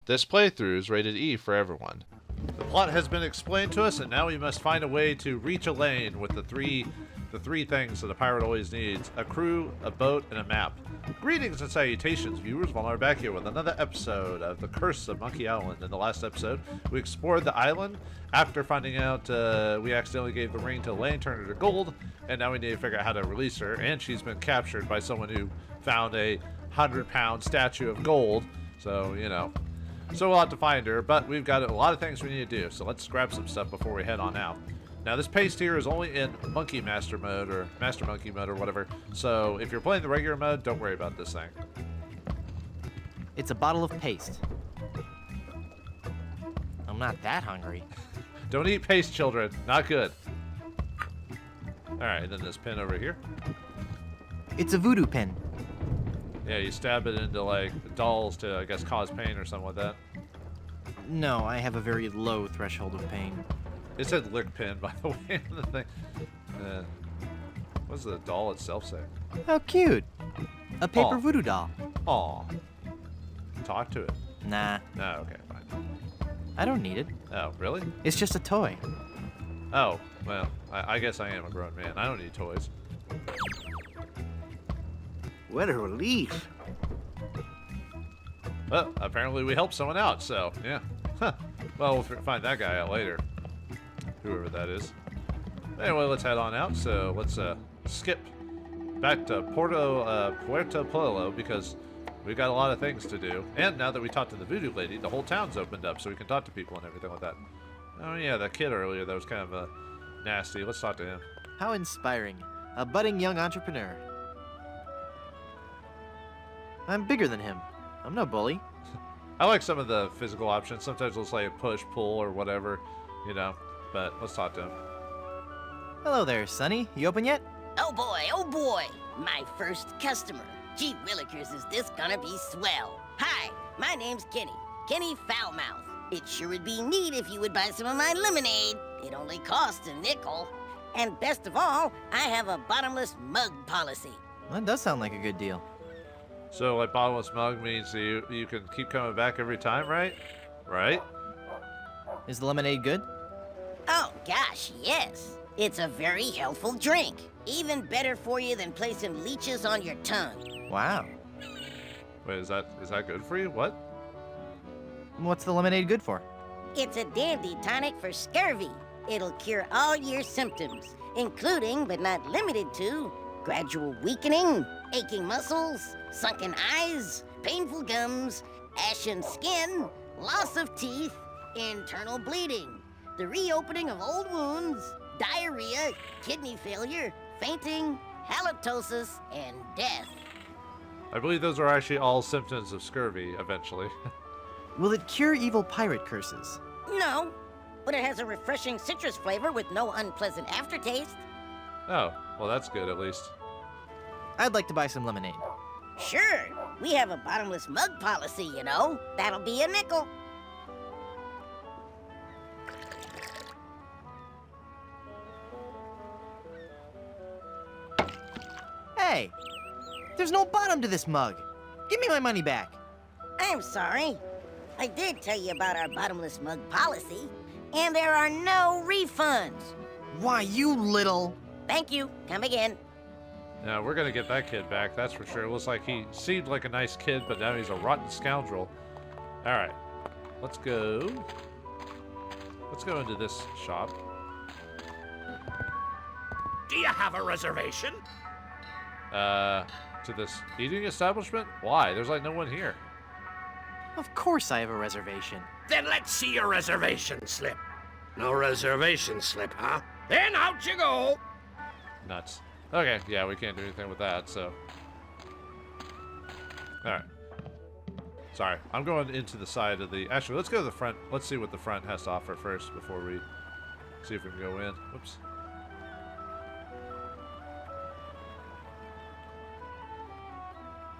This playthrough is rated E for everyone. The plot has been explained to us, and now we must find a way to reach Elaine with the three things that a pirate always needs: a crew, a boat, and a map. Greetings and salutations, viewers. Vauldemare back here with another episode of The Curse of Monkey Island. In the last episode, we explored the island after finding out we accidentally gave the ring to Elaine, turned her to gold, and now we need to figure out how to release her, and she's been captured by someone who found a 100-pound statue of gold, so, you know. So we'll have to find her, but we've got a lot of things we need to do, so let's grab some stuff before we head on out. Now this paste here is only in Monkey Master mode, or Master Monkey mode, or whatever, so if you're playing the regular mode, don't worry about this thing. It's a bottle of paste. I'm not that hungry. Don't eat paste, children. Not good. Alright, then this pin over here. It's a voodoo pin. Yeah, you stab it into, like, dolls to, I guess, cause pain or something like that. No, I have a very low threshold of pain. It said lick pin, by the way, on the thing. What does the doll itself say? How cute. A paper Aw. voodoo doll. Aw. Talk to it. Nah, No, okay, fine. I don't need it. Oh, really? It's just a toy. Oh, well, I guess I am a grown man. I don't need toys. What a relief. Well, apparently we helped someone out, so, yeah. Huh. Well, we'll find that guy out later. Whoever that is. Anyway, let's head on out, so let's skip back to Puerto Pueblo, because we've got a lot of things to do. And now that we talked to the voodoo lady, the whole town's opened up, so we can talk to people and everything like that. Oh yeah, that kid earlier, that was kind of nasty. Let's talk to him. How inspiring. A budding young entrepreneur. I'm bigger than him. I'm no bully. I like some of the physical options. Sometimes it's like push, pull, or whatever, you know. But let's talk to him. Hello there, Sonny. You open yet? Oh boy, my first customer. Gee willikers, is this gonna be swell. Hi, my name's Kenny Foulmouth. It sure would be neat if you would buy some of my lemonade. It only costs a nickel. And best of all, I have a bottomless mug policy. That does sound like a good deal. So, like, bottomless mug means you can keep coming back every time, right? Right? Is the lemonade good? Oh gosh, yes. It's a very healthful drink. Even better for you than placing leeches on your tongue. Wow. Wait, is that good for you? What? What's the lemonade good for? It's a dandy tonic for scurvy. It'll cure all your symptoms, including, but not limited to, gradual weakening, aching muscles, sunken eyes, painful gums, ashen skin, loss of teeth, internal bleeding, the reopening of old wounds, diarrhea, kidney failure, fainting, halitosis, and death. I believe those are actually all symptoms of scurvy, eventually. Will it cure evil pirate curses? No, but it has a refreshing citrus flavor with no unpleasant aftertaste. Oh, well that's good at least. I'd like to buy some lemonade. Sure, we have a bottomless mug policy, you know. That'll be a nickel. Hey! There's no bottom to this mug. Give me my money back. I'm sorry. I did tell you about our bottomless mug policy, and there are no refunds. Why, you little... Thank you. Come again. Now, we're gonna get that kid back, that's for sure. It looks like he seemed like a nice kid, but now he's a rotten scoundrel. Alright, let's go. Let's go into this shop. Do you have a reservation? To this eating establishment? Why? There's like no one here. Of course I have a reservation. Then let's see your reservation slip. No reservation slip, huh? Then out you go. Nuts. Okay, yeah, we can't do anything with that, so. Alright. Sorry, I'm going into the side of the... Actually, let's go to the front. Let's see what the front has to offer first before we see if we can go in. Whoops.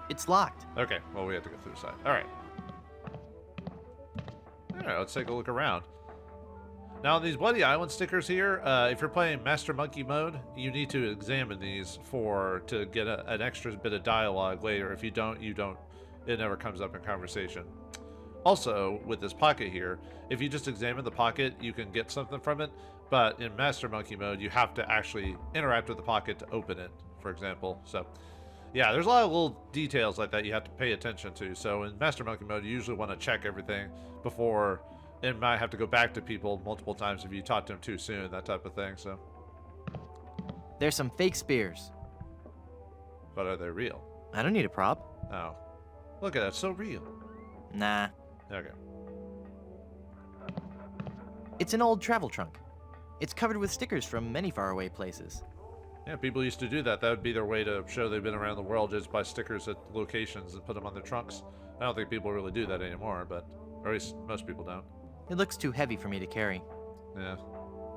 It's locked. Okay, well, we have to go through the side. Alright. Alright, let's take a look around. Now, these Bloody Island stickers here, if you're playing Master Monkey mode, you need to examine these to get an extra bit of dialogue later. If you don't, it never comes up in conversation. Also, with this pocket here, if you just examine the pocket, you can get something from it, but in Master Monkey mode, you have to actually interact with the pocket to open it, for example. So, yeah, there's a lot of little details like that you have to pay attention to. So in Master Monkey mode, you usually want to check everything before, and might have to go back to people multiple times if you talk to them too soon, that type of thing, so. There's some fake spears. But are they real? I don't need a prop. Oh. Look at that, so real. Nah. Okay. It's an old travel trunk. It's covered with stickers from many faraway places. Yeah, people used to do that. That would be their way to show they've been around the world, just buy stickers at locations and put them on their trunks. I don't think people really do that anymore, but, or at least most people don't. It looks too heavy for me to carry. Yeah.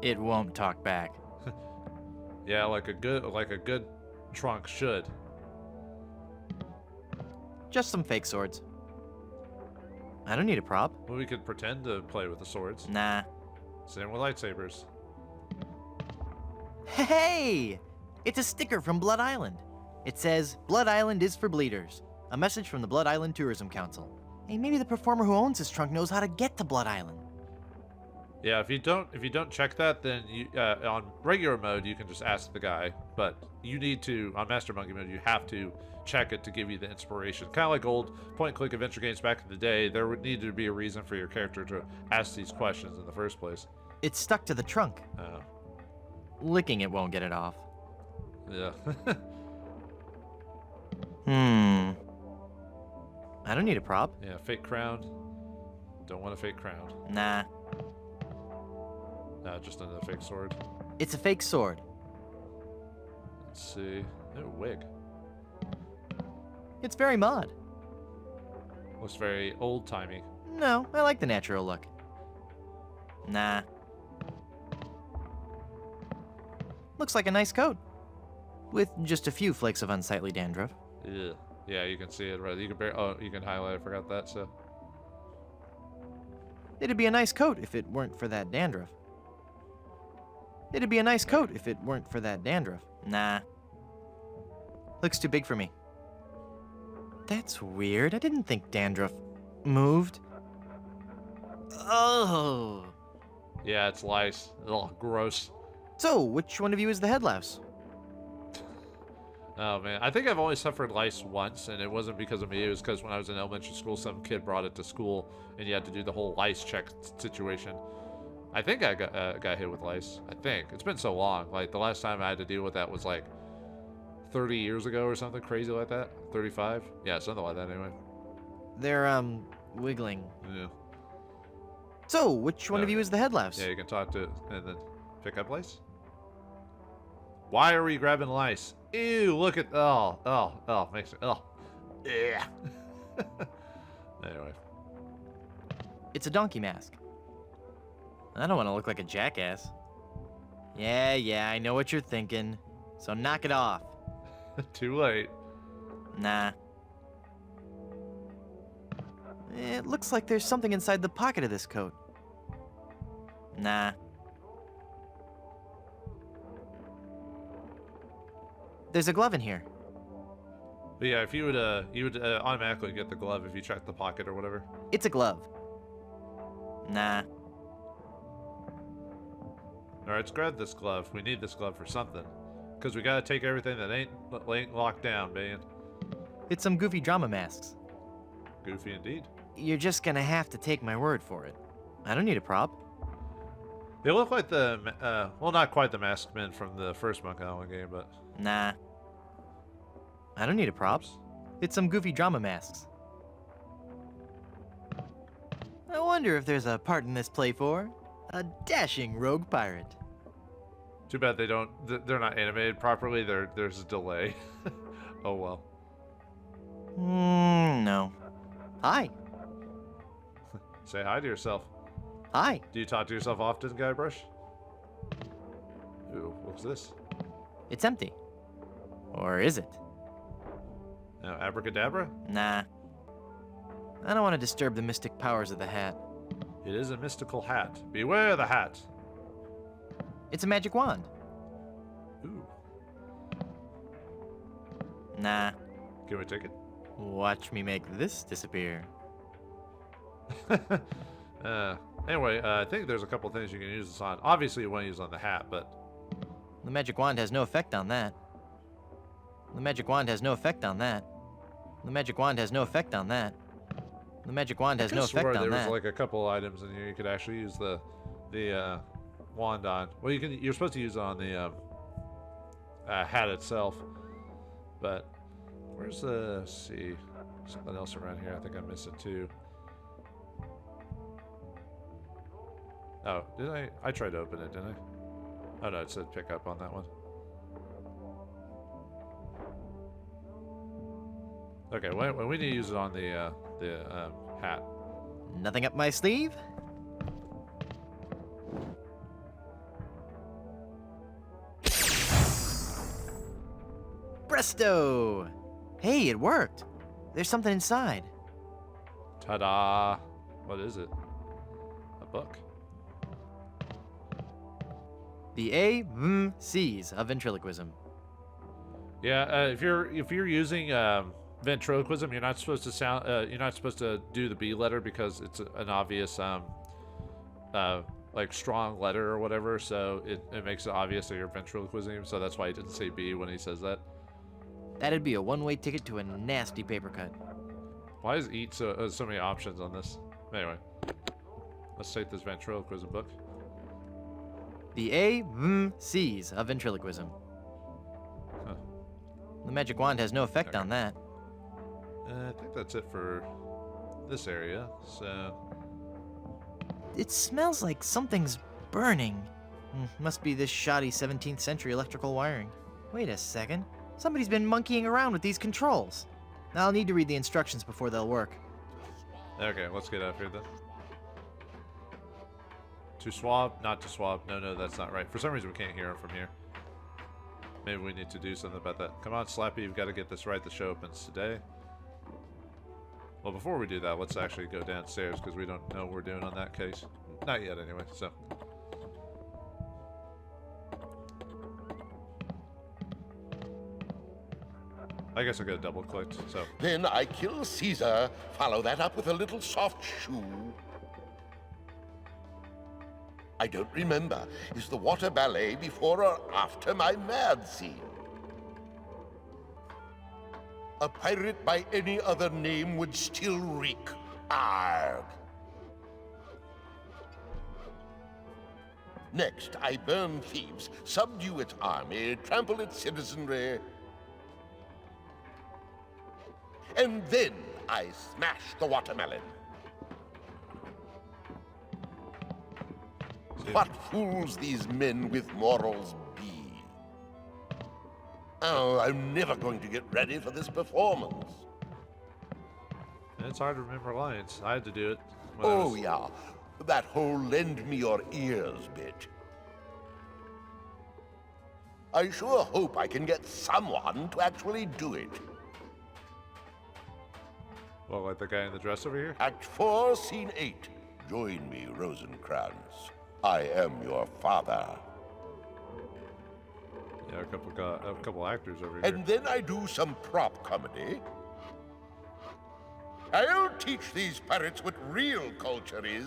It won't talk back. Yeah, like a good trunk should. Just some fake swords. I don't need a prop. Well, we could pretend to play with the swords. Nah. Same with lightsabers. Hey! It's a sticker from Blood Island. It says, Blood Island is for bleeders. A message from the Blood Island Tourism Council. Hey, maybe the performer who owns this trunk knows how to get to Blood Island. Yeah, if you don't check that, then you on regular mode you can just ask the guy, but you need to on Master Monkey mode you have to check it to give you the inspiration. Kind of like old point-and-click adventure games back in the day, there would need to be a reason for your character to ask these questions in the first place. It's stuck to the trunk. Licking it won't get it off. Yeah. I don't need a prop. Yeah, fake crown. Don't want a fake crown. Nah. Just another fake sword. It's a fake sword. Let's see. Oh, wig. It's very mod. Looks very old-timey. No, I like the natural look. Nah. Looks like a nice coat. With just a few flakes of unsightly dandruff. Yeah. Yeah, you can see it right. You can you can highlight. I forgot that. So. It'd be a nice coat if it weren't for that dandruff. It'd be a nice coat if it weren't for that dandruff. Nah. Looks too big for me. That's weird. I didn't think dandruff moved. Oh. Yeah, it's lice. Ugh, gross. So, which one of you is the head louse? Oh man, I think I've only suffered lice once, and it wasn't because of me. It was because when I was in elementary school, some kid brought it to school, and you had to do the whole lice check situation. I think I got hit with lice. I think it's been so long. Like the last time I had to deal with that was like 30 years ago or something crazy like that. 35? Yeah, something like that anyway. They're wiggling. Yeah. So, which one of you is the head louse? Yeah, you can talk to it and then pick up lice. Why are we grabbing lice? Ew, look at makes it yeah. Anyway. It's a donkey mask. I don't want to look like a jackass. Yeah, I know what you're thinking. So knock it off. Too late. Nah. It looks like there's something inside the pocket of this coat. Nah. There's a glove in here. But yeah, if you would automatically get the glove if you check the pocket or whatever. It's a glove. Nah. Alright, let's grab this glove. We need this glove for something. Because we gotta take everything that ain't locked down, man. It's some goofy drama masks. Goofy indeed. You're just gonna have to take my word for it. I don't need a prop. They look like the, well, not quite the masked men from the first Monkey Island game, but... Nah. I don't need a prop. It's some goofy drama masks. I wonder if there's a part in this play for a dashing rogue pirate. Too bad they're not animated properly. There's a delay. Oh well. No. Hi. Say hi to yourself. Hi. Do you talk to yourself often, Guybrush? Ooh, what's this? It's empty. Or is it? No, abracadabra? Nah. I don't want to disturb the mystic powers of the hat. It is a mystical hat. Beware the hat. It's a magic wand. Ooh. Nah. Can we take it? Watch me make this disappear. Anyway, I think there's a couple things you can use this on. Obviously, you want to use it on the hat, but The magic wand has no effect on that. The magic wand has no effect on that. The magic wand has no effect on that. The magic wand has no effect on there was that. like a couple items in here you could actually use the wand on. Well, you're supposed to use it on the hat itself, but where's the? Let's see, something else around here. I think I'm missing too. Oh, did I? I tried to open it, didn't I? Oh no, it said pick up on that one. Okay, when we need to use it on the hat. Nothing up my sleeve? Presto! Hey, it worked. There's something inside. Ta-da! What is it? A book. The A-M-C's of ventriloquism. Yeah, if you're using ventriloquism, you're not supposed to you're not supposed to do the B letter because it's an obvious like strong letter or whatever. So it makes it obvious that you're ventriloquism. So that's why he didn't say B when he says that. That'd be a one-way ticket to a nasty paper cut. Why is eat so many options on this? Anyway, let's take this ventriloquism book. The A-M-C's of ventriloquism. Huh. The magic wand has no effect on that. I think that's it for this area. So It smells like something's burning. Must be this shoddy 17th century electrical wiring. Wait a second. Somebody's been monkeying around with these controls. I'll need to read the instructions before they'll work. okay, let's get out of here then. To swab, not to swab. No, that's not right. For some reason, we can't hear him from here. Maybe we need to do something about that. Come on, Slappy, you've got to get this right. The show opens today. Well, before we do that, let's actually go downstairs because we don't know what we're doing on that case. Not yet, anyway, so. I guess I got double clicked, so. Then I kill Caesar, follow that up with a little soft shoe. I don't remember. Is the water ballet before or after my mad scene? A pirate by any other name would still reek. Arg. Next, I burn Thebes, subdue its army, trample its citizenry, and then I smash the watermelon. What fools these men with morals be? Oh, I'm never going to get ready for this performance. It's hard to remember lines. I had to do it. Oh, yeah. That whole lend me your ears bit. I sure hope I can get someone to actually do it. Well, like the guy in the dress over here? Act 4, Scene 8. Join me, Rosencrantz. I am your father. Yeah, a couple actors over here. And then I do some prop comedy. I'll teach these pirates what real culture is.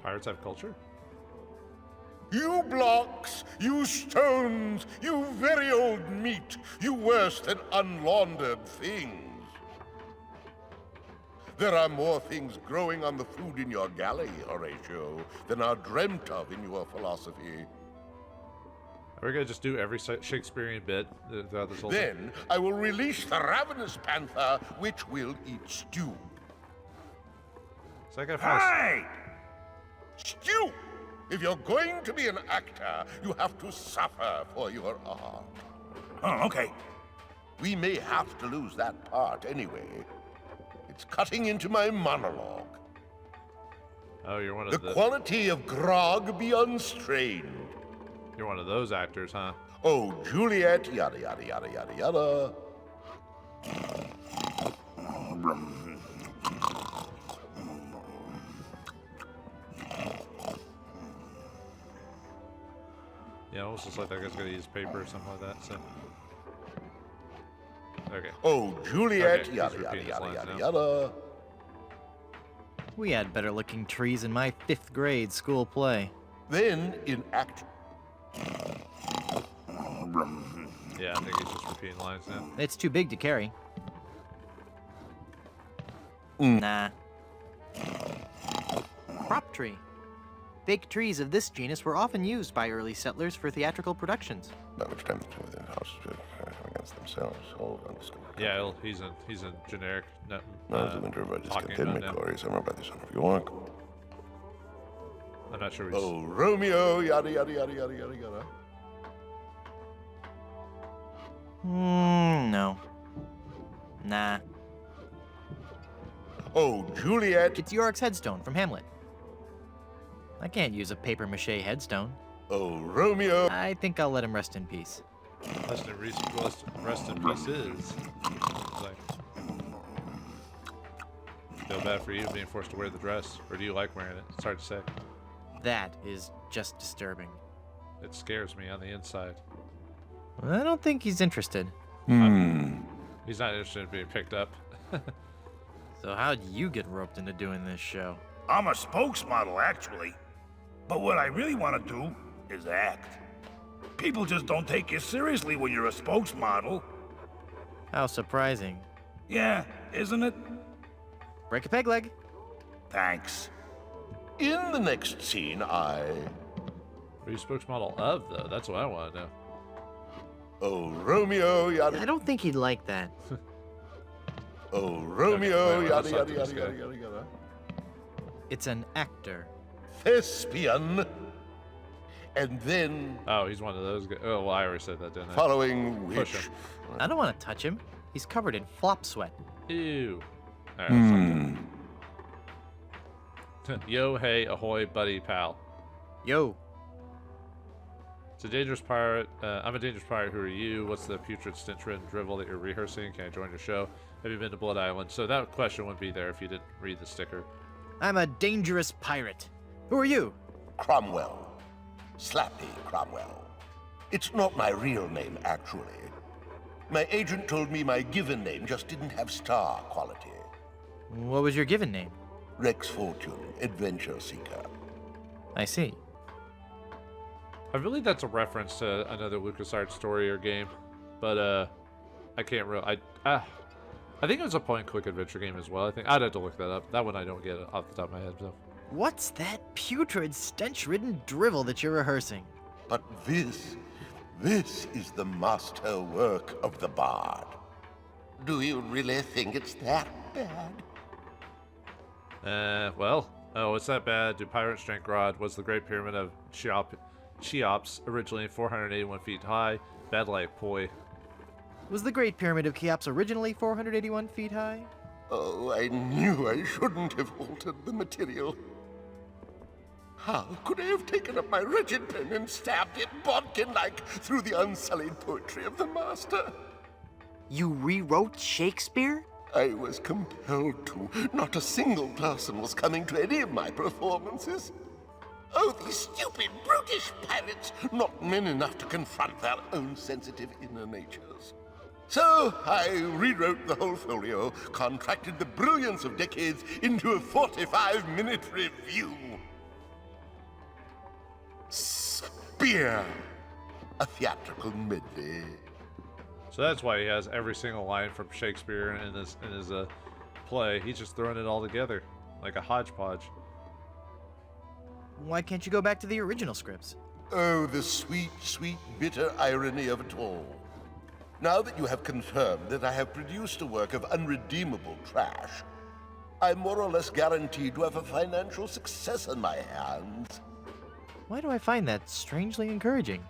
Pirates have culture? You blocks, you stones, you very old meat, you worse than unlaundered things. There are more things growing on the food in your galley, Horatio, than are dreamt of in your philosophy. Are we gonna just do every Shakespearean bit throughout this whole thing? Then I will release the ravenous panther, which will eat stew. Is that guy from Hey! Stew! If you're going to be an actor, you have to suffer for your art. Oh, okay. We may have to lose that part anyway. It's cutting into my monologue. Oh, you're one of The the quality of grog be unstrained. you're one of those actors, huh? Oh, Juliet, yada yada yada yada yada. Yeah, almost looks like that guy's gonna use paper or something like that. So. Okay. Oh, Juliet, Okay, he's yada yada repeating his yada lines yada now. yada. We had better looking trees in my 5th grade school play. Then, in Act... Yeah, I think he's just repeating lines now. It's too big to carry. Nah. Prop tree. Fake trees of this genus were often used by early settlers for theatrical productions. By which time the within house against themselves, all understood. Yeah, he's in generic. Now the winter of our talking discontentment, about now. glory summer by the son of York. I'm not sure. Oh, Romeo, yada yada yada yada yada yada. No. Nah. Oh, Juliet. It's Yorick's headstone from Hamlet. I can't use a papier-mâché headstone. Oh, Romeo. I think I'll let him rest in peace. Rest in pieces. Like, feel bad for you being forced to wear the dress, or do you like wearing it? It's hard to say. That is just disturbing. It scares me on the inside. I don't think he's interested. He's not interested in being picked up. So how'd you get roped into doing this show? I'm a spokesmodel, actually. But what I really want to do is act. People just don't take you seriously when you're a spokesmodel. How surprising. Yeah, isn't it? Break a peg leg. Thanks. In the next scene, Are you spokesmodel of, though? That's what I want to know. Oh, Romeo, yada. I don't think he'd like that. Oh, Romeo, Okay, yada let's yada talk to yada this yada guy. yada yada. It's an actor. Thespian. And then, Oh, he's one of those guys. Oh, well, I already said that, didn't I? following Push which... him. I don't want to touch him. He's covered in flop sweat. Ew. Alright, let's talk to him. Yo, hey, ahoy, buddy, pal. Yo. It's a dangerous pirate. I'm a dangerous pirate. Who are you? What's the putrid stench-ridden drivel that you're rehearsing? Can I join your show? Have you been to Blood Island? So that question wouldn't be there if you didn't read the sticker. I'm a dangerous pirate. Who are you? Cromwell. Slappy Cromwell. It's not my real name, actually. My agent told me my given name just didn't have star quality. What was your given name? Rex Fortune, Adventure Seeker. I see. I believe that's a reference to another LucasArts story or game, but I can't really. I think it was a point-and-click adventure game as well. I think I'd have to look that up. That one I don't get off the top of my head. So. What's that putrid, stench-ridden drivel that you're rehearsing? But this is the masterwork of the bard. Do you really think it's that bad? Well, oh, it's that bad. Do pirates drink grog? Was the Great Pyramid of Cheops originally 481 feet high? Bad like poi. Was the Great Pyramid of Cheops originally 481 feet high? Oh, I knew I shouldn't have altered the material. How could I have taken up my wretched pen and stabbed it bodkin-like through the unsullied poetry of the master? You rewrote Shakespeare? I was compelled to. Not a single person was coming to any of my performances. Oh, these stupid, brutish pirates, not men enough to confront their own sensitive inner natures. So I rewrote the whole folio, contracted the brilliance of decades into a 45-minute review. Spear! A theatrical medley. So that's why he has every single line from Shakespeare in his play. He's just throwing it all together like a hodgepodge. Why can't you go back to the original scripts? Oh, the sweet, sweet, bitter irony of it all. Now that you have confirmed that I have produced a work of unredeemable trash, I'm more or less guaranteed to have a financial success on my hands. Why do I find that strangely encouraging?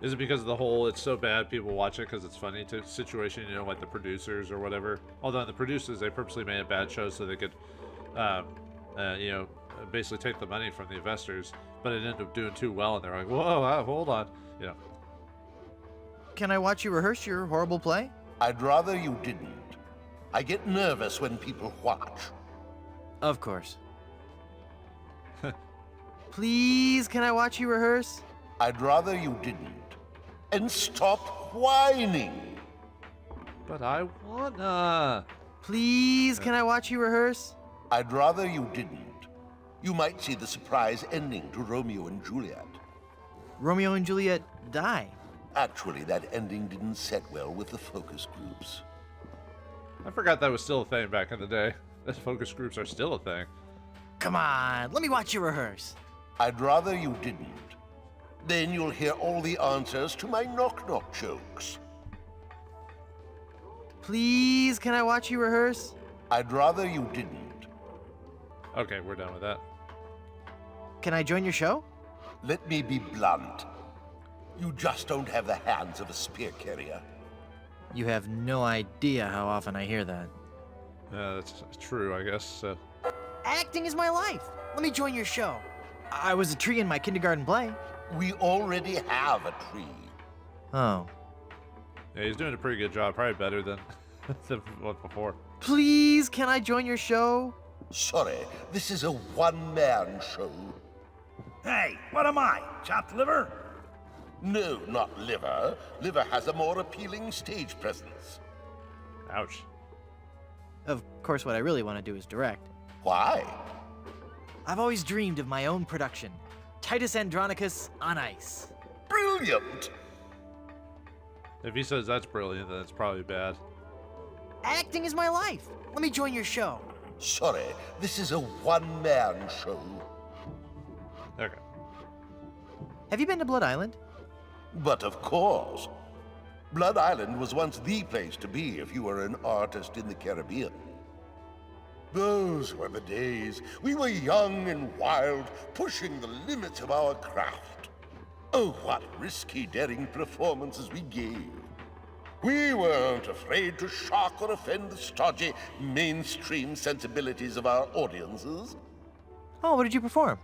Is it because of the whole it's so bad people watch it because it's funny situation, you know, like the producers or whatever? Although the producers, they purposely made a bad show so they could, you know, basically take the money from the investors, but it ended up doing too well and they're like, whoa, hold on, you know. Can I watch you rehearse your horrible play? I'd rather you didn't. I get nervous when people watch. Of course. Please, can I watch you rehearse? I'd rather you didn't. And stop whining. But I wanna. Please, can I watch you rehearse? I'd rather you didn't. You might see the surprise ending to Romeo and Juliet. Romeo and Juliet die. Actually, that ending didn't set well with the focus groups. I forgot that was still a thing back in the day. Those focus groups are still a thing. Come on, let me watch you rehearse. I'd rather you didn't. Then you'll hear all the answers to my knock-knock jokes. Please, can I watch you rehearse? I'd rather you didn't. Okay, we're done with that. Can I join your show? Let me be blunt. You just don't have the hands of a spear carrier. You have no idea how often I hear that. That's true, I guess. Acting is my life. Let me join your show. I was a tree in my kindergarten play. We already have a tree. Oh. Yeah, he's doing a pretty good job. Probably better than than what before. Please, can I join your show? Sorry, this is a one-man show. Hey, what am I? Chopped liver? No, not Liver. Liver has a more appealing stage presence. Ouch. Of course, what I really want to do is direct. Why? I've always dreamed of my own production. Titus Andronicus on ice. Brilliant! If he says that's brilliant, then it's probably bad. Acting is my life. Let me join your show. Sorry, this is a one-man show. Okay. Have you been to Blood Island? But of course. Blood Island was once the place to be if you were an artist in the Caribbean. Those were the days. We were young and wild, pushing the limits of our craft. Oh, what risky, daring performances we gave. We weren't afraid to shock or offend the stodgy, mainstream sensibilities of our audiences. Oh, what did you perform?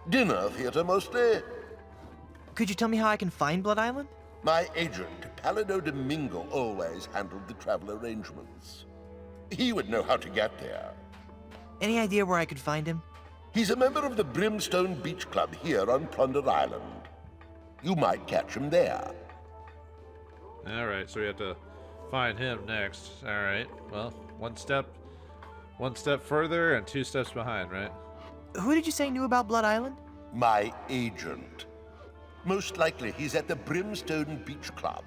Dinner theater mostly. Could you tell me how I can find Blood Island? My agent, Palido Domingo, always handled the travel arrangements. He would know how to get there. Any idea where I could find him? He's a member of the Brimstone Beach Club here on Plunder Island. You might catch him there. Alright, so we have to find him next. Alright, well, one step further and 2 steps behind, right? Who did you say knew about Blood Island? My agent. Most likely he's at the Brimstone Beach Club.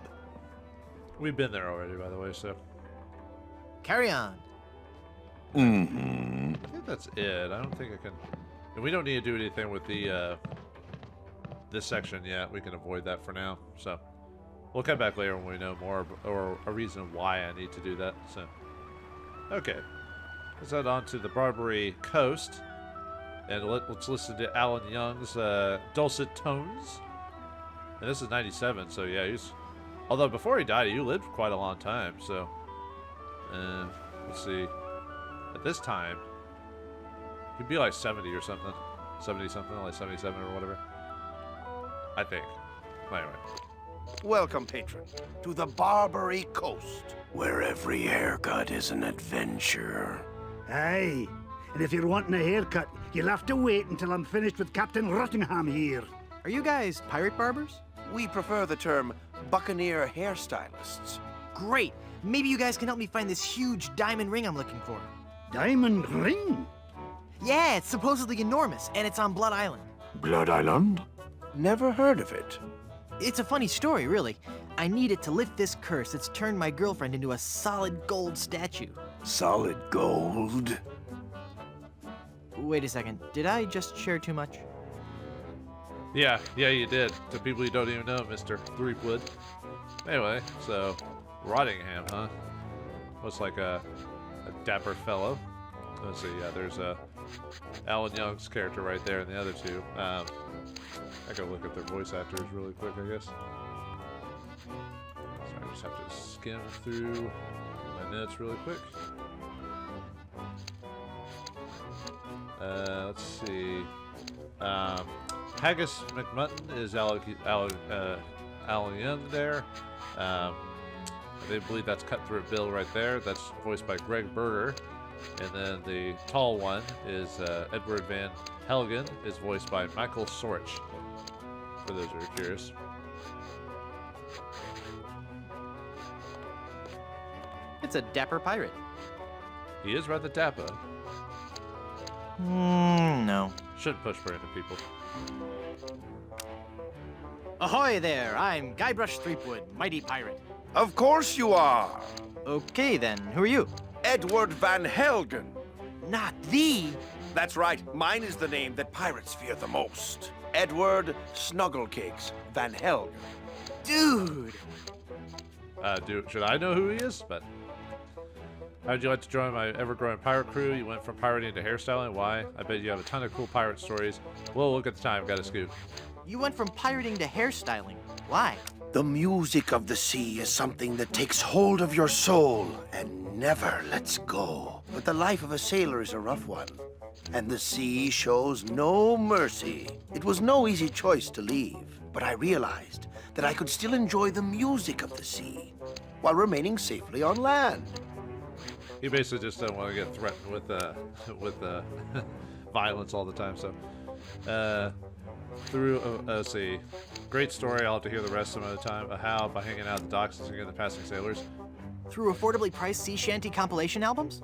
We've been there already, by the way, so. Carry on. Mm-hmm. I think that's it. I don't think I can. And we don't need to do anything with the this section yet. We can avoid that for now. So we'll come back later when we know more or a reason why I need to do that. So okay, let's head on to the Barbary Coast and let's listen to Alan Young's dulcet tones. And this is '97, so yeah, he's. Although before he died, he lived quite a long time. So let's see. At this time, he'd be like 70 or something. 70 something, like 77 or whatever. I think. Anyway. Welcome, patron, to the Barbary Coast, where every haircut is an adventure. Aye, and if you're wanting a haircut, you'll have to wait until I'm finished with Captain Rottingham here. Are you guys pirate barbers? We prefer the term buccaneer hairstylists. Great. Maybe you guys can help me find this huge diamond ring I'm looking for. Diamond ring? Yeah, it's supposedly enormous, and it's on Blood Island. Blood Island? Never heard of it. It's a funny story, really. I need it to lift this curse that's turned my girlfriend into a solid gold statue. Solid gold? Wait a second, did I just share too much? Yeah, you did. To people you don't even know, Mr. Threepwood. Anyway, so Rottingham, huh? Looks like a dapper fellow. Let's see, yeah, there's Alan Young's character right there and the other two. I gotta look at their voice actors really quick, I guess. So I just have to skim through my notes really quick. Let's see. Haggis McMutton is Alan Young there. I believe that's Cutthroat Bill right there. That's voiced by Greg Berger. And then the tall one is Edward Van Helgen, is voiced by Michael Sorch, for those who are curious. It's a dapper pirate. He is rather dapper. No. Shouldn't push for into people. Ahoy there, I'm Guybrush Threepwood, mighty pirate. Of course you are. Okay then, who are you? Edward Van Helgen. Not the... That's right, mine is the name that pirates fear the most. Edward Snugglecakes Van Helgen. Dude! Should I know who he is? But how'd you like to join my ever-growing pirate crew? You went from pirating to hairstyling. Why? I bet you have a ton of cool pirate stories. Well, look at the time. Got a scoop. You went from pirating to hairstyling. Why? The music of the sea is something that takes hold of your soul and never lets go. But the life of a sailor is a rough one, and the sea shows no mercy. It was no easy choice to leave, but I realized that I could still enjoy the music of the sea while remaining safely on land. He basically just doesn't want to get threatened with violence all the time. So, let's see, great story. I'll have to hear the rest some other time. How? By hanging out at the docks and singing the passing sailors. Through affordably priced sea shanty compilation albums?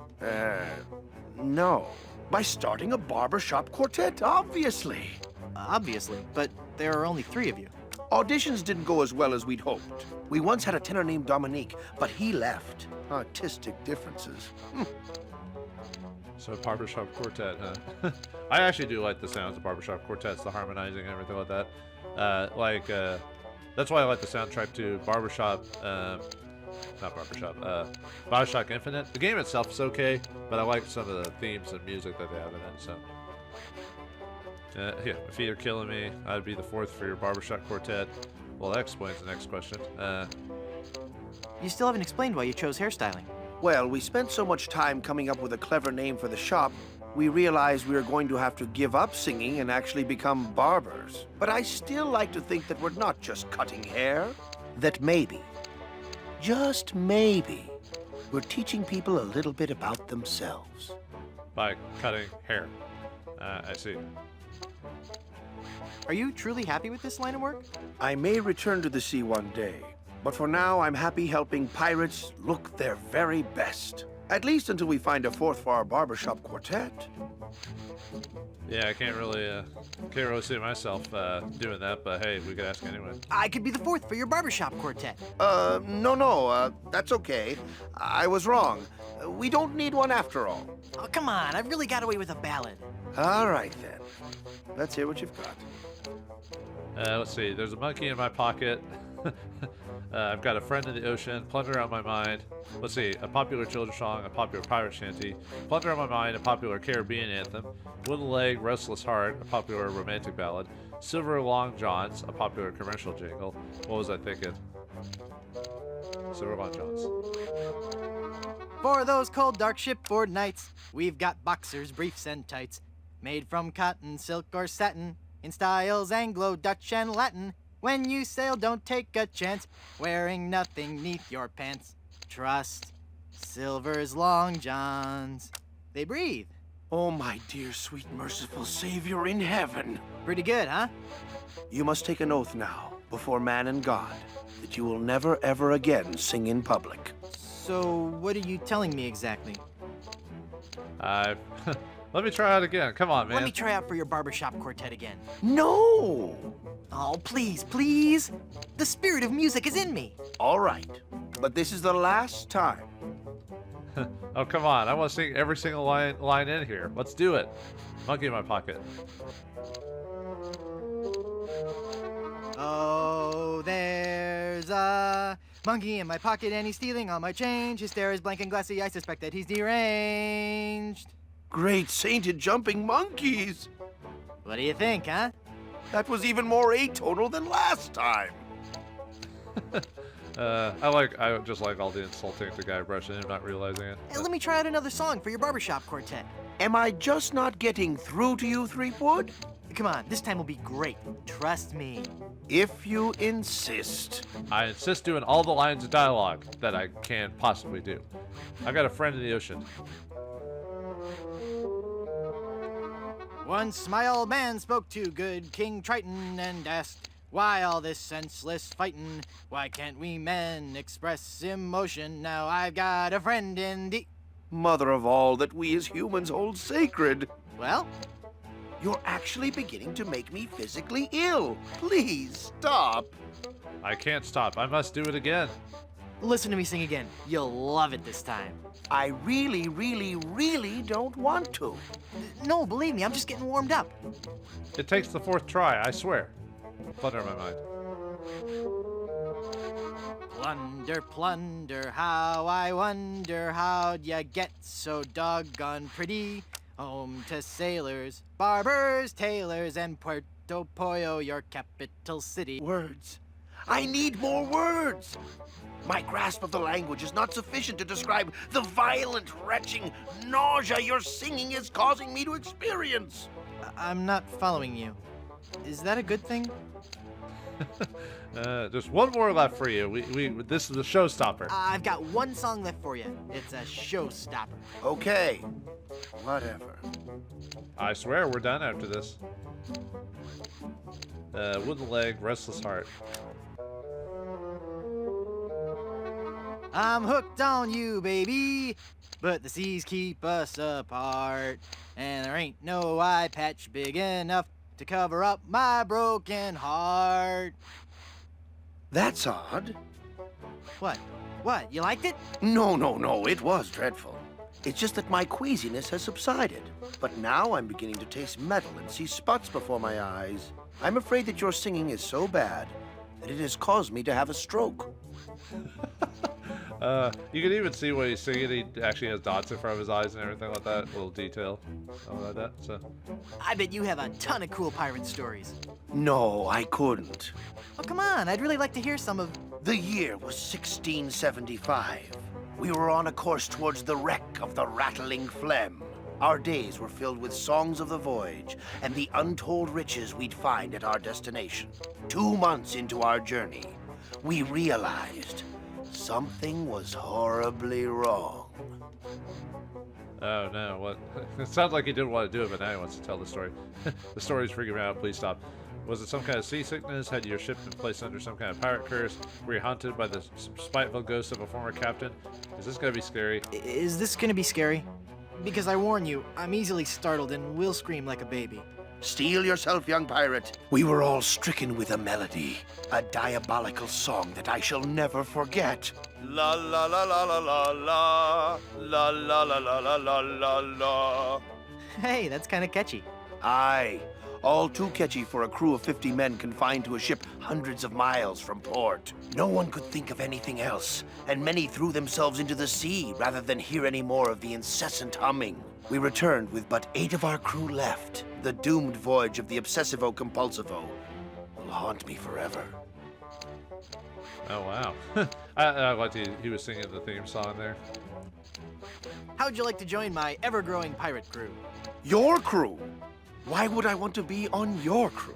No. By starting a barbershop quartet, obviously. Obviously, but there are only 3 of you. Auditions didn't go as well as we'd hoped. We once had a tenor named Dominic, but he left. Artistic differences. So barbershop quartet, huh? I actually do like the sounds of barbershop quartets, the harmonizing and everything like that. That's why I like the soundtrack to Barbershop. Not Barbershop. Bioshock Infinite. The game itself is okay, but I like some of the themes and music that they have in it. So, yeah, my feet are killing me. I'd be the 4th for your Barbershop Quartet. Well, that explains the next question. You still haven't explained why you chose hairstyling. Well, we spent so much time coming up with a clever name for the shop, we realized we were going to have to give up singing and actually become barbers. But I still like to think that we're not just cutting hair. That maybe, just maybe, we're teaching people a little bit about themselves. By cutting hair. I see. Are you truly happy with this line of work? I may return to the sea one day, but for now I'm happy helping pirates look their very best. At least until we find a 4th for our barbershop quartet. Yeah, I can't really see myself doing that, but hey, we could ask anyway. I could be the 4th for your barbershop quartet. No, that's okay. I was wrong. We don't need one after all. Oh, come on, I've really got away with a ballad. All right, then. Let's hear what you've got. Let's see, there's a monkey in my pocket. I've got a friend in the ocean, plunder on my mind. Let's see, a popular children's song, a popular pirate shanty, plunder on my mind, a popular Caribbean anthem, wooden leg, restless heart, a popular romantic ballad, silver long johns, a popular commercial jingle. What was I thinking? Silver long johns. For those cold, dark shipboard nights, we've got boxers, briefs, and tights, made from cotton, silk, or satin, in styles Anglo, Dutch, and Latin. When you sail, don't take a chance, wearing nothing neath your pants. Trust Silver's long johns. They breathe. Oh, my dear, sweet, merciful Savior in heaven. Pretty good, huh? You must take an oath now, before man and God, that you will never, ever again sing in public. So, what are you telling me exactly? Let me try out again. Come on, man. Let me try out for your barbershop quartet again. No! Oh, please, please. The spirit of music is in me. All right, but this is the last time. Oh, come on. I want to sing every single line in here. Let's do it. Monkey in my pocket. Oh, there's a monkey in my pocket and he's stealing all my change. His stare is blank and glassy. I suspect that he's deranged. Great sainted jumping monkeys! What do you think, huh? That was even more atonal than last time. I just like all the insulting to Guybrush and him not realizing it. Hey, let me try out another song for your barbershop quartet. Am I just not getting through to you, Threepwood? Come on, this time will be great. Trust me. If you insist. I insist doing all the lines of dialogue that I can possibly do. I've got a friend in the ocean. Once my old man spoke to good King Triton and asked, why all this senseless fightin'? Why can't we men express emotion? Now I've got a friend in the... Mother of all that we as humans hold sacred. Well? You're actually beginning to make me physically ill. Please stop. I can't stop. I must do it again. Listen to me sing again. You'll love it this time. I really, really, really don't want to. No, believe me, I'm just getting warmed up. It takes the 4th try, I swear. Flutter in my mind. Plunder, plunder, how I wonder how'd ya get so doggone pretty? Home to sailors, barbers, tailors, and Puerto Pollo, your capital city. Words. I need more words. My grasp of the language is not sufficient to describe the violent, retching nausea your singing is causing me to experience. I'm not following you. Is that a good thing? There's one more left for you. This is the showstopper. I've got one song left for you. It's a showstopper. Okay. Whatever. I swear we're done after this. Wooden leg, restless heart. I'm hooked on you, baby, but the seas keep us apart, and there ain't no eye patch big enough to cover up my broken heart. That's odd. What? What? You liked it? No, it was dreadful. It's just that my queasiness has subsided. But now I'm beginning to taste metal and see spots before my eyes. I'm afraid that your singing is so bad that it has caused me to have a stroke. You can even see when he's singing, he actually has dots in front of his eyes and everything like that. A little detail. All like that, so. I bet you have a ton of cool pirate stories. No, I couldn't. Oh, come on. I'd really like to hear some of... The year was 1675. We were on a course towards the wreck of the Rattling Phlegm. Our days were filled with songs of the voyage and the untold riches we'd find at our destination. 2 months into our journey, we realized something was horribly wrong. Oh no, what? It sounds like he didn't want to do it, but now he wants to tell the story. The story's freaking me out, please stop. Was it some kind of seasickness? Had your ship been placed under some kind of pirate curse? Were you haunted by the spiteful ghost of a former captain? Is this gonna be scary? Is this gonna be scary? Because I warn you, I'm easily startled and will scream like a baby. Steel yourself, young pirate. We were all stricken with a melody, a diabolical song that I shall never forget. La la la la la la la, la la la la la la la la. Hey, that's kind of catchy. Aye, all too catchy for a crew of 50 men confined to a ship hundreds of miles from port. No one could think of anything else, and many threw themselves into the sea rather than hear any more of the incessant humming. We returned with but 8 of our crew left. The doomed voyage of the Obsessivo-Compulsivo will haunt me forever. Oh wow. I liked he was singing the theme song there. How'd you like to join my ever-growing pirate crew? Your crew? Why would I want to be on your crew?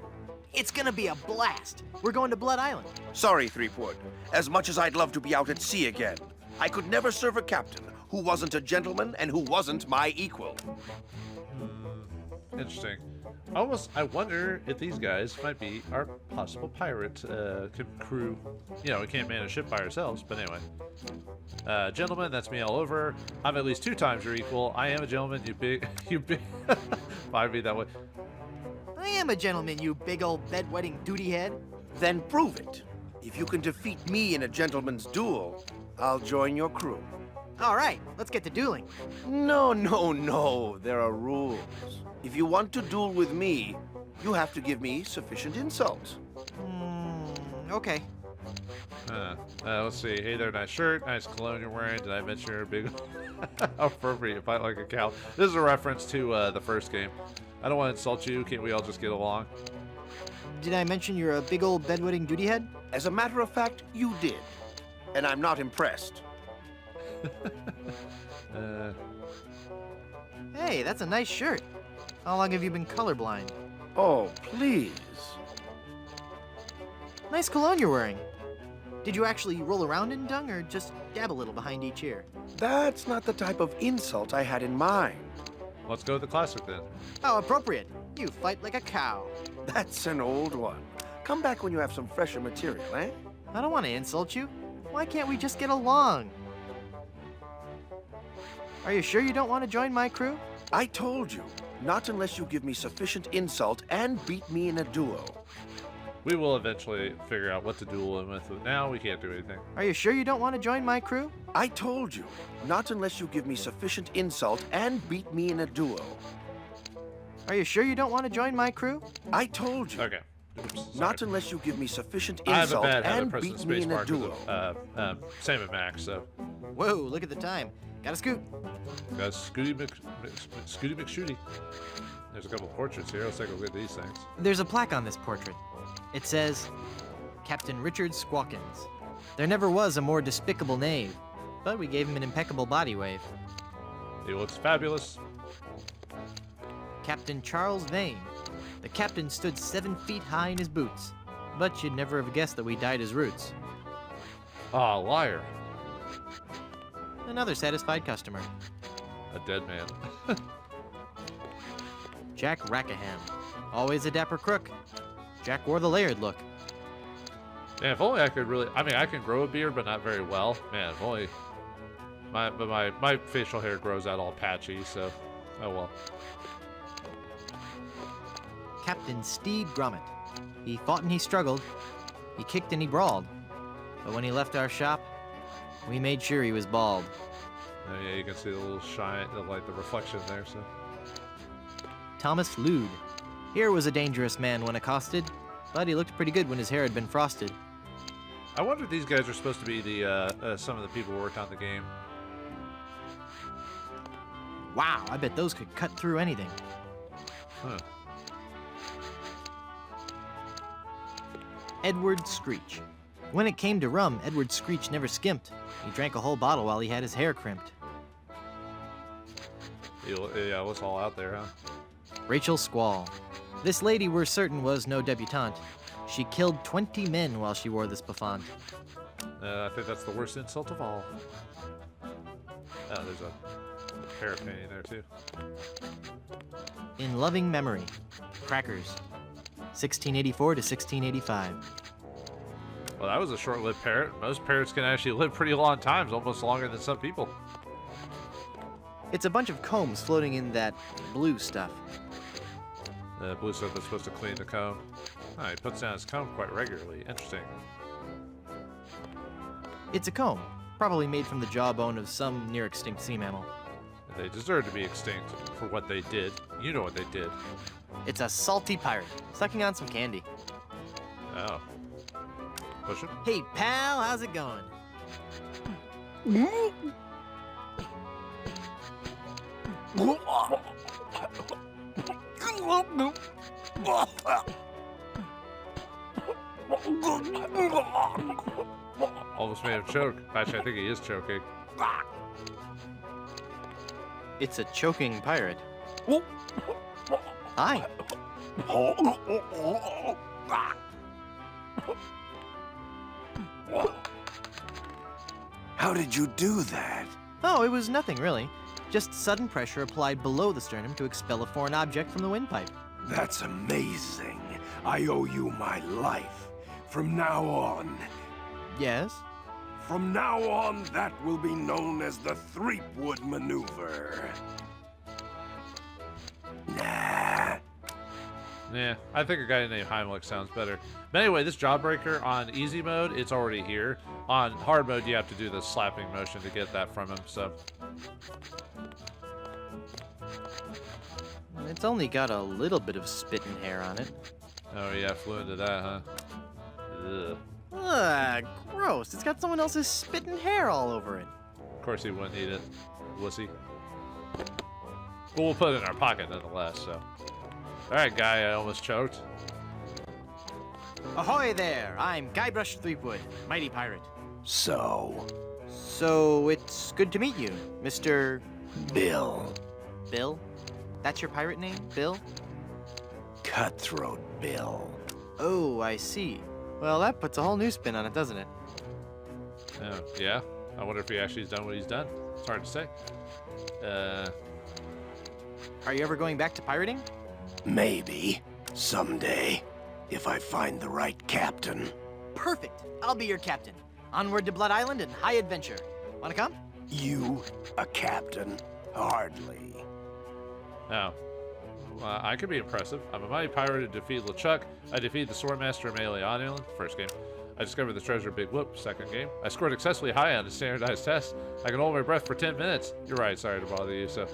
It's gonna be a blast. We're going to Blood Island. Sorry, Threepwood. As much as I'd love to be out at sea again, I could never serve a captain who wasn't a gentleman and who wasn't my equal. Interesting. I wonder if these guys might be our possible pirate crew. You know, we can't man a ship by ourselves, but anyway. Gentlemen, that's me all over. I'm at least 2 times your equal. I am a gentleman, you big... Find me that way. I am a gentleman, you big old bedwetting duty head. Then prove it. If you can defeat me in a gentleman's duel, I'll join your crew. All right, let's get to dueling. No. There are rules. If you want to duel with me, you have to give me sufficient insults. Okay. Let's see. Hey there, nice shirt, nice cologne you're wearing. Did I mention you're a big... How appropriate, fight like a cow. This is a reference to the first game. I don't want to insult you. Can't we all just get along? Did I mention you're a big old bedwetting duty head? As a matter of fact, you did. And I'm not impressed. Hey, that's a nice shirt. How long have you been colorblind? Oh, please. Nice cologne you're wearing. Did you actually roll around in dung or just dab a little behind each ear? That's not the type of insult I had in mind. Let's go with the classic then. How appropriate. You fight like a cow. That's an old one. Come back when you have some fresher material, eh? I don't want to insult you. Why can't we just get along? Are you sure you don't want to join my crew? I told you, Not unless you give me sufficient insult and beat me in a duel. We will eventually figure out what to duel him with, but now we can't do anything. Are you sure you don't want to join my crew? I told you, not unless you give me sufficient insult and beat me in a duel. Are you sure you don't want to join my crew? I told you. Okay. Oops, Not sorry. unless you give me sufficient I have a insult bad habit and pressing beat the me space in a bar duel. same at Max, so. Whoa, look at the time. Gotta scoot. Got Scooty McShooty. There's a couple of portraits here. Let's take a look at these things. There's a plaque on this portrait. It says, Captain Richard Squawkins. There never was a more despicable knave, but we gave him an impeccable body wave. He looks fabulous. Captain Charles Vane. The captain stood 7 feet high in his boots, but you'd never have guessed that we dyed his roots. Ah, liar. Another satisfied customer. A dead man. Jack Rackham. Always a dapper crook. Jack wore the layered look. Man, if only I could really. I mean, I can grow a beard, but not very well. Man, if only. My facial hair grows out all patchy, so. Oh well. Captain Stede Grommet. He fought and he struggled. He kicked and he brawled. But when he left our shop, we made sure he was bald. Oh, yeah, you can see the little shine, the reflection there, so. Thomas Lude. Here was a dangerous man when accosted, but he looked pretty good when his hair had been frosted. I wonder if these guys are supposed to be the some of the people who worked on the game. Wow, I bet those could cut through anything. Huh. Edward Screech. When it came to rum, Edward Screech never skimped. He drank a whole bottle while he had his hair crimped. Yeah, what's all out there, huh? Rachel Squall. This lady we're certain was no debutante. She killed 20 men while she wore this bouffant. I think that's the worst insult of all. Oh, there's a parrot painting there, too. In loving memory. Crackers. 1684 to 1685. Well, that was a short-lived parrot. Most parrots can actually live pretty long times, almost longer than some people. It's a bunch of combs floating in that blue stuff. The blue stuff that's supposed to clean the comb. Oh, he puts down his comb quite regularly. Interesting. It's a comb, probably made from the jawbone of some near-extinct sea mammal. They deserve to be extinct for what they did. You know what they did. It's a salty pirate, sucking on some candy. Oh. Push it? Hey, pal, how's it going? Almost made him choke. Actually, I think he is choking. It's a choking pirate. Hi. How did you do that? Oh, it was nothing really. Just sudden pressure applied below the sternum to expel a foreign object from the windpipe. That's amazing. I owe you my life. From now on. Yes? From now on, that will be known as the Threepwood maneuver. Nah. Yeah, I think a guy named Heimlich sounds better. But anyway, this Jawbreaker on easy mode, it's already here. On hard mode, you have to do the slapping motion to get that from him, so. It's only got a little bit of spit and hair on it. Oh yeah, flew into that, huh? Ugh. Ugh, gross. It's got someone else's spit and hair all over it. Of course he wouldn't eat it, wussy. But we'll put it in our pocket nonetheless, so. Alright, guy, I almost choked. Ahoy there! I'm Guybrush Threepwood, mighty pirate. So, So, it's good to meet you, Mr. Bill. Bill? That's your pirate name, Bill? Cutthroat Bill. Oh, I see. Well, that puts a whole new spin on it, doesn't it? Oh, yeah? I wonder if he actually has done what he's done. It's hard to say. Are you ever going back to pirating? Maybe. Someday. If I find the right captain. Perfect. I'll be your captain. Onward to Blood Island and high adventure. Wanna come? You, a captain? Hardly. Oh. I could be impressive. I'm a mighty pirate who defeated LeChuck. I defeated the Swordmaster of Melee on Island, first game. I discovered the treasure Big Whoop, second game. I scored excessively high on the standardized test. I can hold my breath for 10 minutes. You're right, sorry to bother you, so.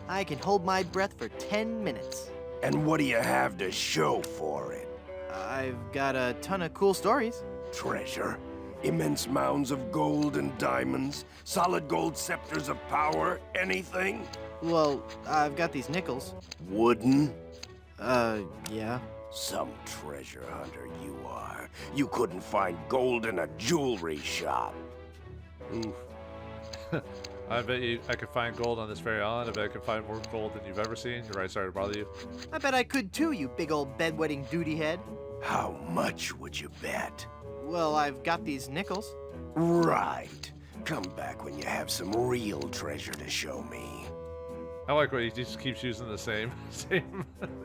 I can hold my breath for 10 minutes. And what do you have to show for it? I've got a ton of cool stories. Treasure? Immense mounds of gold and diamonds? Solid gold scepters of power? Anything? Well, I've got these nickels. Wooden? Yeah. Some treasure hunter you are. You couldn't find gold in a jewelry shop. Oof. I bet you I could find gold on this very island. I bet I could find more gold than you've ever seen. You're right, sorry to bother you. I bet I could too, you big old bedwetting duty head. How much would you bet? Well, I've got these nickels. Right. Come back when you have some real treasure to show me. I like what he just keeps using the same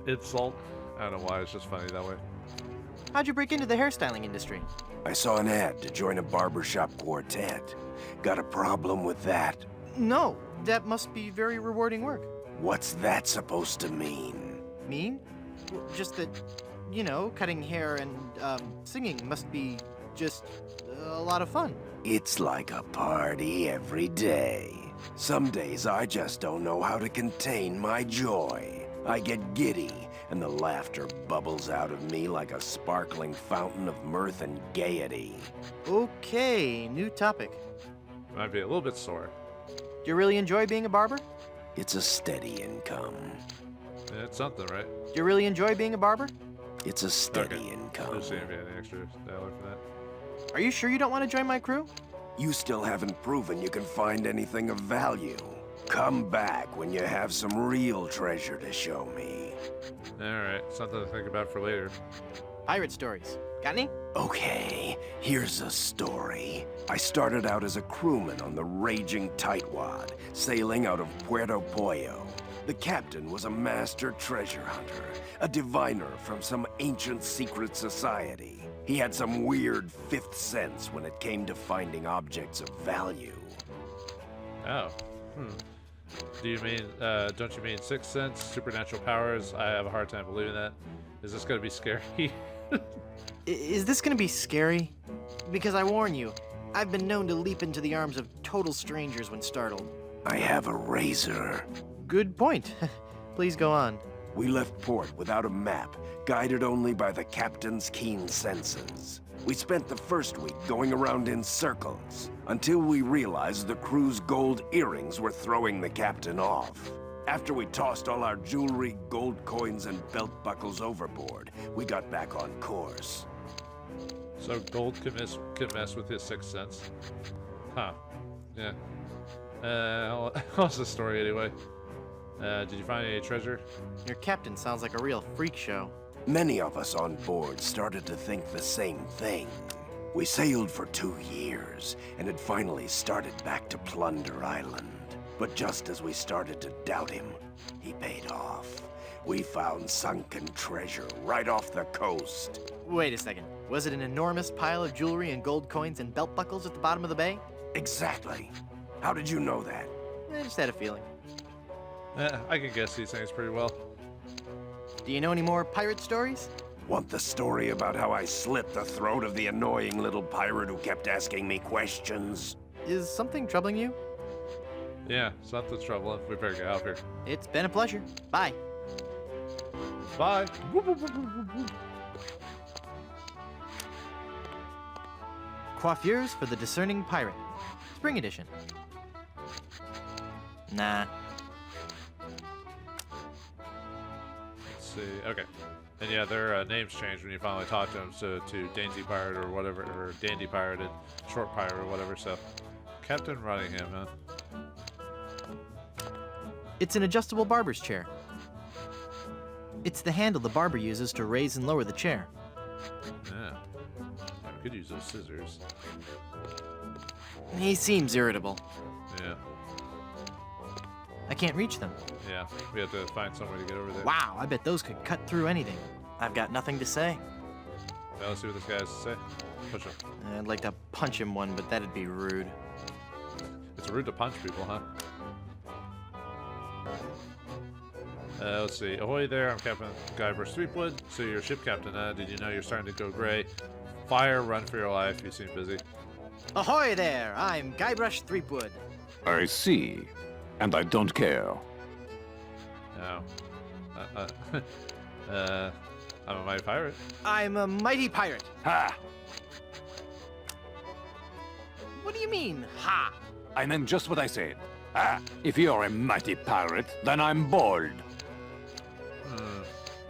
insult. I don't know why, it's just funny that way. How'd you break into the hairstyling industry? I saw an ad to join a barbershop quartet. Got a problem with that? No, that must be very rewarding work. What's that supposed to mean? Mean? Well, just that, you know, cutting hair and singing must be just a lot of fun. It's like a party every day. Some days I just don't know how to contain my joy. I get giddy, and the laughter bubbles out of me like a sparkling fountain of mirth and gaiety. Okay, new topic. Might be a little bit sore. Do you really enjoy being a barber? It's a steady income. Yeah, it's something, right? Do you really enjoy being a barber? It's a steady Okay. income. Just seeing if you had any extra dialogue for that. Are you sure you don't want to join my crew? You still haven't proven you can find anything of value. Come back when you have some real treasure to show me. Alright, something to think about for later. Pirate stories. Got any? Okay, here's a story. I started out as a crewman on the raging Tightwad, sailing out of Puerto Pollo. The captain was a master treasure hunter, a diviner from some ancient secret society. He had some weird fifth sense when it came to finding objects of value. Oh. Do you mean, don't you mean sixth sense, supernatural powers? I have a hard time believing that. Is this gonna be scary? Is this gonna be scary? Because I warn you, I've been known to leap into the arms of total strangers when startled. I have a razor. Good point. Please go on. We left port without a map, guided only by the captain's keen senses. We spent the first week going around in circles, until we realized the crew's gold earrings were throwing the captain off. After we tossed all our jewelry, gold coins, and belt buckles overboard, we got back on course. So gold can mess with his sixth sense. Huh. Yeah. What's the story anyway? Did you find any treasure? Your captain sounds like a real freak show. Many of us on board started to think the same thing. We sailed for 2 years, and had finally started back to Plunder Island. But just as we started to doubt him, he paid off. We found sunken treasure right off the coast. Wait a second. Was it an enormous pile of jewelry and gold coins and belt buckles at the bottom of the bay? Exactly. How did you know that? I just had a feeling. I can guess these things pretty well. Do you know any more pirate stories? Want the story about how I slit the throat of the annoying little pirate who kept asking me questions? Is something troubling you? Yeah, something's troubling. We better get out of here. It's been a pleasure. Bye. Bye. Coiffures for the Discerning Pirate. Spring edition. Nah. Let's see. Okay. And yeah, their names changed when you finally talk to them, so to Dainty Pirate or whatever, or Dandy Pirate and Short Pirate or whatever. So, Captain Runningham, huh? It's an adjustable barber's chair. It's the handle the barber uses to raise and lower the chair. Yeah. I could use those scissors. He seems irritable. Yeah. I can't reach them. Yeah. We have to find some way to get over there. Wow, I bet those could cut through anything. I've got nothing to say. Now let's see what this guy has to say. Push him. I'd like to punch him one, but that'd be rude. It's rude to punch people, huh? Let's see. Ahoy there, I'm Captain Guybrush Threepwood. So you're ship captain, did you know you're starting to go gray? Fire, run for your life, you seem busy. Ahoy there! I'm Guybrush Threepwood. I see. And I don't care. No. I'm a mighty pirate. I'm a mighty pirate. Ha! What do you mean, ha? I meant just what I said. Ah, if you're a mighty pirate, then I'm bold.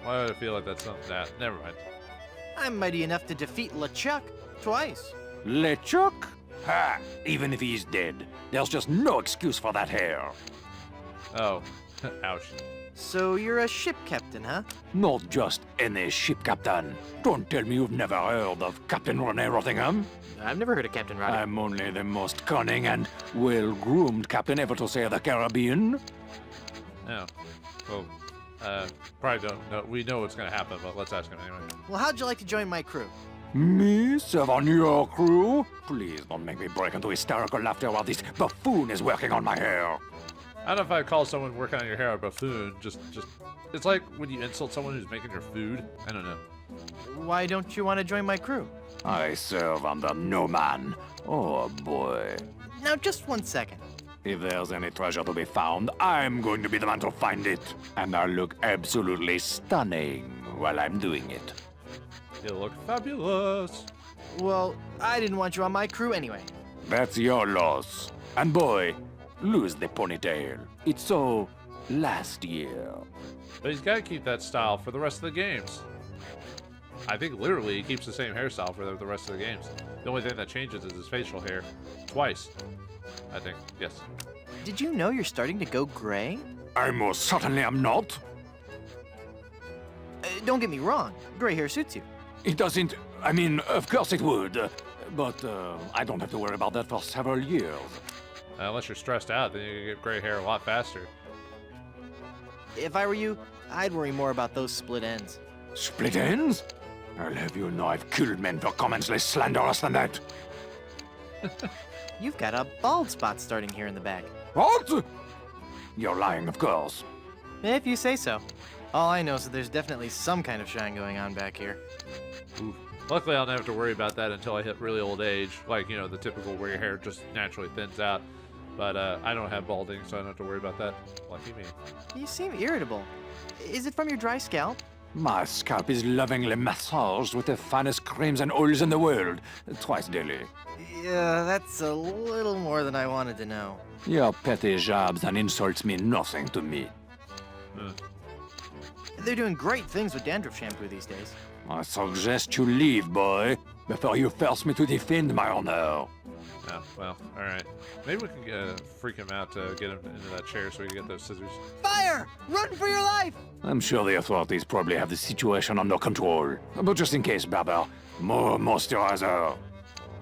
Why do I feel like that's something that? Never mind. I'm mighty enough to defeat LeChuck twice. LeChuck? Ha! Even if he's dead, there's just no excuse for that hair. Oh, ouch. So you're a ship captain, huh? Not just any ship captain. Don't tell me you've never heard of Captain Rene Rottingham. I've never heard of Captain Roddy. I'm only the most cunning and well-groomed captain ever to sail the Caribbean. No. Well, probably don't know. We know what's going to happen, but let's ask him anyway. Well, how'd you like to join my crew? Me serve on your crew? Please don't make me break into hysterical laughter while this buffoon is working on my hair. I don't know if I'd call someone working on your hair a buffoon. Just, it's like when you insult someone who's making your food. I don't know. Why don't you want to join my crew? I serve under no man. Oh boy. Now, just 1 second. If there's any treasure to be found, I'm going to be the man to find it. And I'll look absolutely stunning while I'm doing it. You look fabulous. Well, I didn't want you on my crew anyway. That's your loss. And boy, lose the ponytail. It's so last year. But he's got to keep that style for the rest of the games. I think literally he keeps the same hairstyle for the rest of the games. The only thing that changes is his facial hair. Twice. I think. Yes. Did you know you're starting to go gray? I most certainly am not. Don't get me wrong. Gray hair suits you. It doesn't. I mean, of course it would. But I don't have to worry about that for several years. Unless you're stressed out, then you get gray hair a lot faster. If I were you, I'd worry more about those split ends. Split ends? I'll have you know I've killed men for comments less slanderous than that. You've got a bald spot starting here in the back. What? You're lying, of course. If you say so. All I know is that there's definitely some kind of shine going on back here. Ooh. Luckily, I'll never have to worry about that until I hit really old age. Like, you know, the typical where your hair just naturally thins out. But I don't have balding, so I don't have to worry about that. Lucky me. You seem irritable. Is it from your dry scalp? My scalp is lovingly massaged with the finest creams and oils in the world, twice daily. Yeah, that's a little more than I wanted to know. Your petty jabs and insults mean nothing to me. They're doing great things with dandruff shampoo these days. I suggest you leave, boy, before you force me to defend my honor. Oh, well, alright. Maybe we can freak him out to get him into that chair so we can get those scissors. Fire! Run for your life! I'm sure the authorities probably have the situation under control. But just in case, Barber, more moisturizer.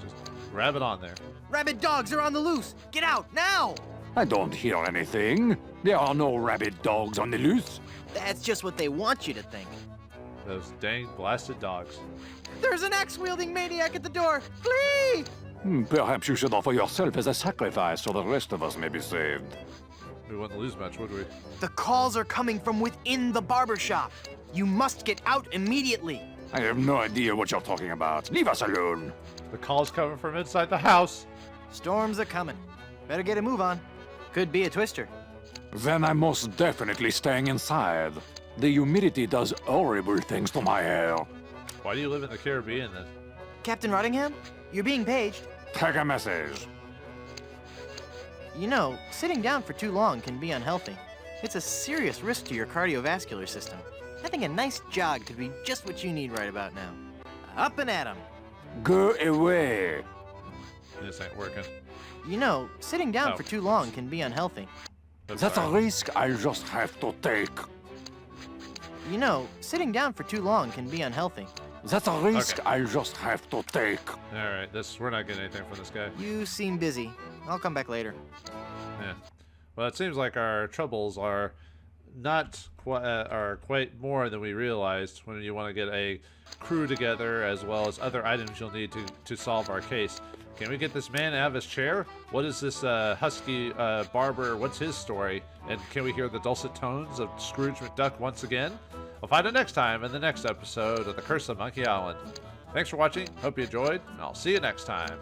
Just grab it on there. Rabid dogs are on the loose! Get out, now! I don't hear anything. There are no rabid dogs on the loose. That's just what they want you to think. Those dang blasted dogs. There's an axe-wielding maniac at the door! Flee! Perhaps you should offer yourself as a sacrifice so the rest of us may be saved. We wouldn't lose much, would we? The calls are coming from within the barber shop. You must get out immediately. I have no idea what you're talking about. Leave us alone. The call's coming from inside the house. Storms are coming. Better get a move on. Could be a twister. Then I'm most definitely staying inside. The humidity does horrible things to my hair. Why do you live in the Caribbean then? Captain Rottingham, you're being paged. Take a message. You know, sitting down for too long can be unhealthy. It's a serious risk to your cardiovascular system. I think a nice jog could be just what you need right about now. Up and at 'em. Go away. This ain't working. You know, sitting down for too long can be unhealthy. That's a risk I'll just have to take. You know, sitting down for too long can be unhealthy. That's a risk Okay. I'll just have to take. Alright, we're not getting anything from this guy. You seem busy. I'll come back later. Yeah. Well, it seems like our troubles are not quite more than we realized when you want to get a crew together, as well as other items you'll need to solve our case. Can we get this man out of his chair? What is this husky barber? What's his story? And can we hear the dulcet tones of Scrooge McDuck once again? We'll find out next time in the next episode of The Curse of Monkey Island. Thanks for watching. Hope you enjoyed, and I'll see you next time.